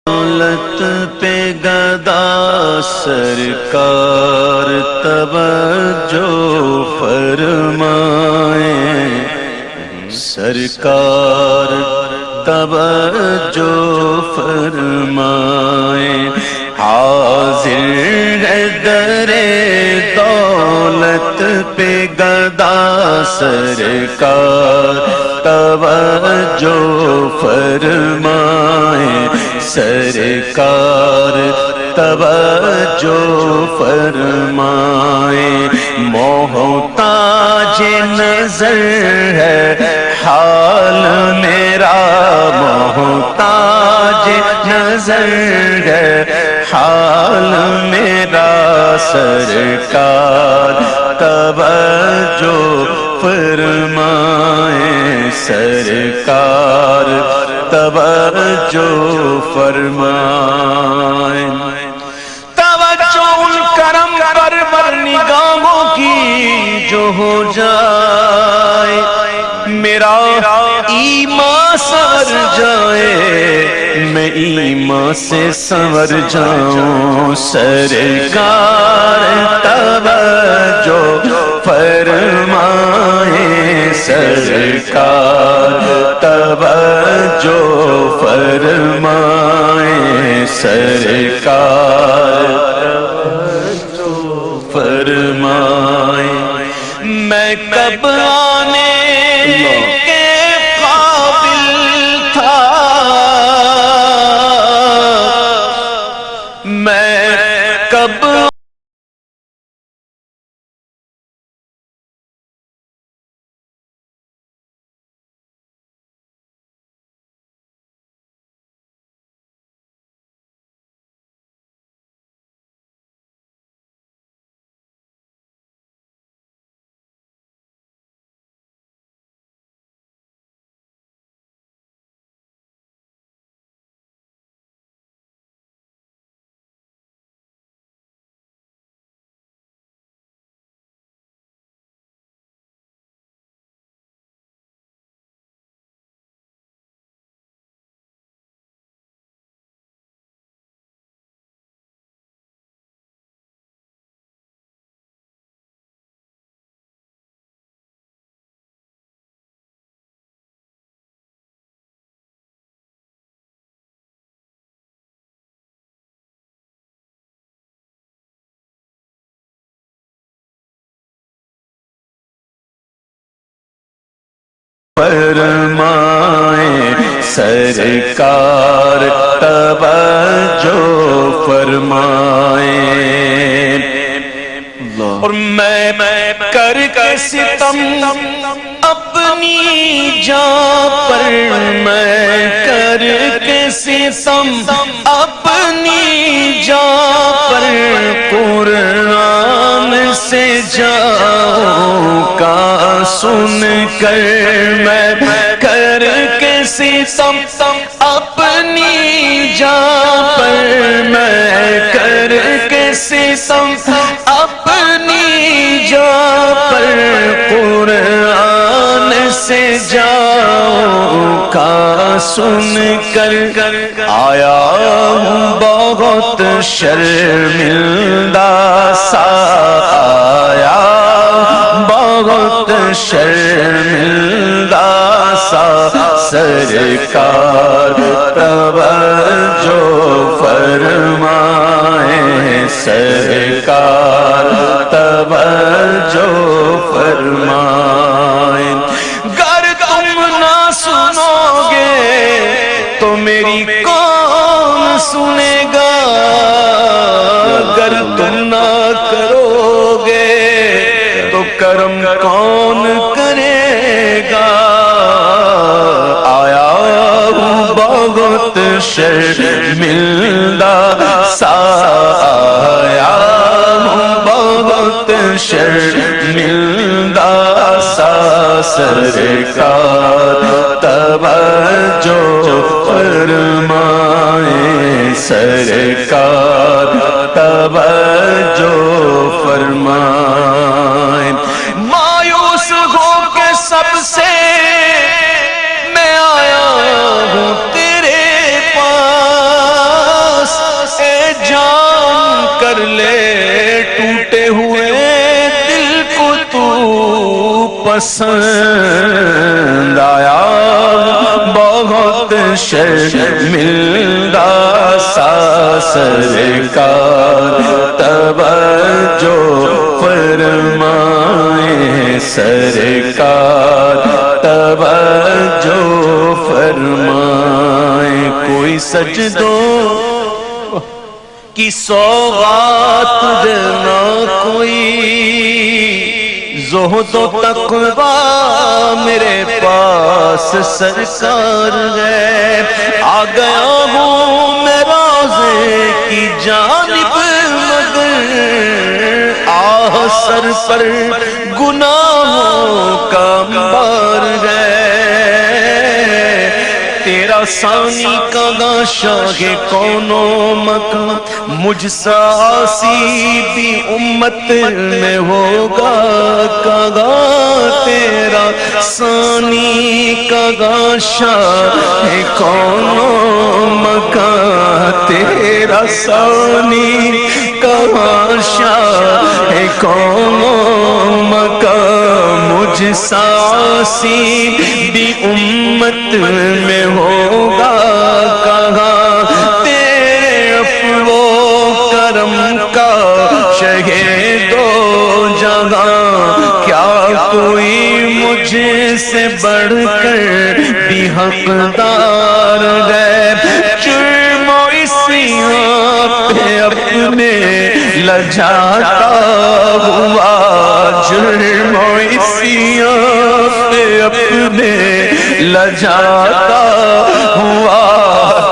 دولت پہ گدا سرکار توجہ فرمائیں، سرکار توجہ فرمائیں، حاضر ہے در دولت پہ گدا سرکار توجہ فرمائیں، سرکار توجہ فرمائیں، محتاج نظر ہے حال میرا، محتاج نظر ہے حال میرا، سرکار توجہ فرمائیں، سرکار توجہ فرمائیں۔ توجہ ان کرم پرور نگاہوں کی جو ہو جائے، میرا ایمان سنور جائے، میں ایمان سے سنور جاؤں، سرکار توجہ فرمائیں، سرکار توجہ فرمائیں، سرکار توجہ فرمائیں۔ میں کب آنے کے قابل تھا، میں کب فرمائیں، سرکار توجہ فرمائیں، اور میں کر کے ستم اپنی جان پر، میں کر کے ستم اپنی جان پر، قرآن سے جاؤں کا سن کر، میں کر کے ستم اپنی جان پر، میں کر کے ستم اپنی جان پر، قرآن سے جاؤں کا سن کر آیا ہوں بہت شرمندہ سا، آیا بہت شرمندہ سا، سرکار توجہ فرمائیں، سرکار توجہ فرمائیں۔ گر تم نہ سنو گے تو میری کون سنے گا، گر تم نہ کرو گے تو کرم کون کرے گا، آیا ہوں بہت شرمندہ سا، آیا ہوں بہت شرمندہ سا، سرکار توجہ فرمائیں، سرکار توجہ فرمائیں۔ مایوس ہو کے سب سے میں آیا ہوں تیرے پاس، پسند آیا بہت شرمندہ سا سرکار توجہ فرمائیں سرکار توجہ فرمائیں کوئی سجدوں کی سوغات دینا کوئی زہد و تقوی میرے پاس سرکار ہے آ گیا ہوں میں روضے کی جانب مگر آہ سر پر گناہوں کا انبار ہے تیرا ثانی کا شاہ کونو مکان مجھ ساسی بھی امت میں ہوگا کہاں تیرا ثانی کا شاہ کونو مکان تیرا ثانی کا شاہ کونو مکان مجھ ساسی بھی امت میں ہوگا کہاں تیرے عفو و کرم کا شہید و جہاں کیا کوئی مجھ سے بڑھ کر بھی حقدار ہے جرم و عصیاں پہ اپنے لجاتا ہوا جرم و عصیاں پہ اپنے لجاتا ہوا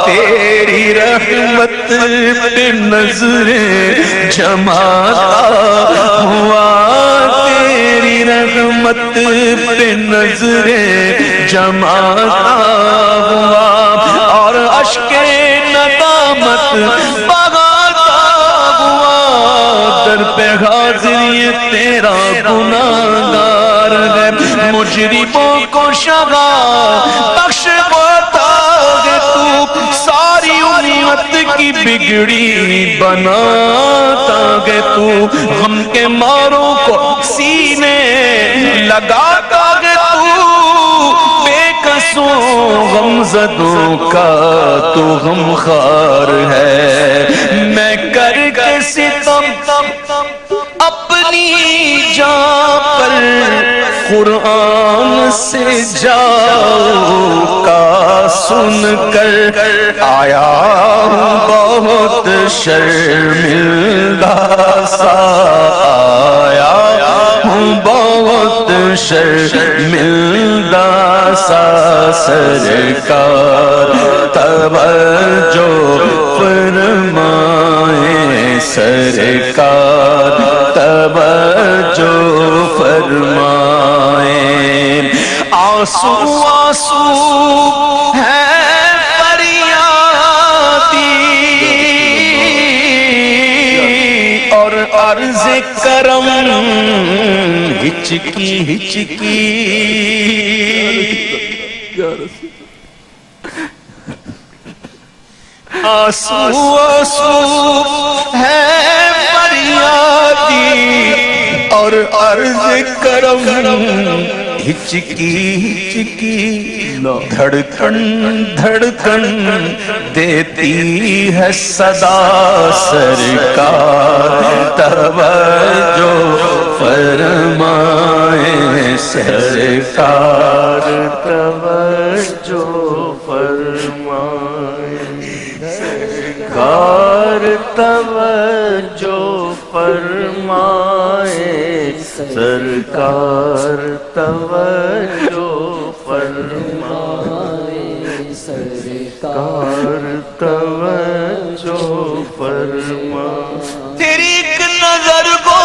تیری رحمت پہ نظریں جماتا ہوا تیری رحمت پہ نظریں جماتا ہوا اور اشک ندامت بہاتا ہوا در پہ حاضر یہ تیرا گناہگار ہے مجرموں کو شگا بخش بتا ہے تو ساری امت کی بگڑی بناتا ہے تو غم کے ماروں کو سینے لگاتا ہے تو بے قصوں غمزدوں کا تو غمخوار ہے میں کر کے ستم اپنی جان پر قرآن سے جاؤ کا سن کر آیا ہوں بہت شرمندہ سا آیا ہوں بہت شرمندہ سا سرکار توجہ فرمائیں سرکار توجہ فرمائیں آنسو آنسو ہے فریادی اور عرض کرم ہچکی ہچکی آنسو آنسو ہے فریادی اور عرض کرم ہچکی ہچکی دھڑکن دھڑکن دیتی ہے صدا سرکار توجہ فرمائیں سرکار توجہ فرمائیں سرکار توجہ فرمائیں سرکار توجہ فرمائیں سرکار توجہ فرمائیں تیری ایک نظر کو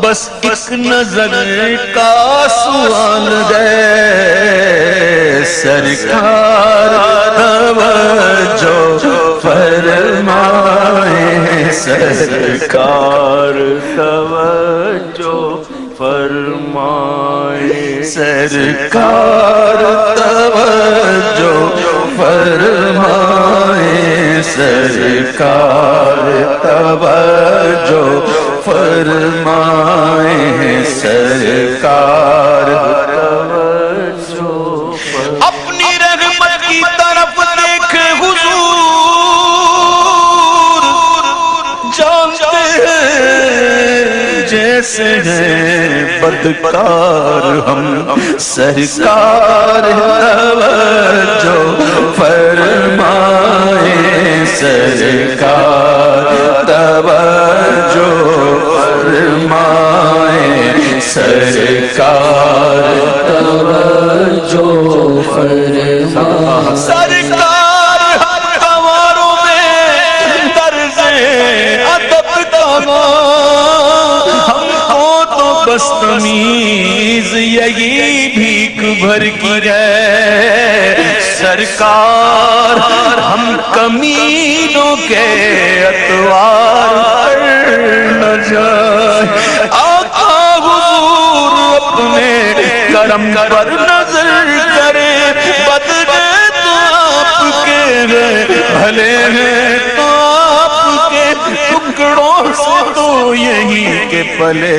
بس ایک نظر کا سوال گئے سرکار توجہ فرمائیں سرکار توجہ فرمائیں سرکار توجہ فرمائیں سرکار توجہ فرمائیں سرکار توجہ اپنی رحمت کی طرف دیکھے حضور جانتے ہیں جیسے ہیں بدکار ہم سرکار توجہ فرمائیں سرکار توجہ فرمائیں سرکار توجہ فرمائیں سرکار ہر ہماروں میں طرز ادب کا ہم کو تو بس تمیز یہی بھیک بھر کی ہے سرکار ہم کمینوں کے اتوار پر نہ جائیں آقا حضور اپنے کرم پر نظر کریں بدلے تو آپ کے ہیں بھلے ہیں تو آپ کے ٹکڑوں سے تو یہی کے پلے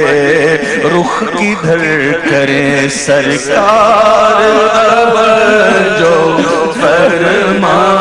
رخ کدھر کریں سرکار توجہ فرمائیں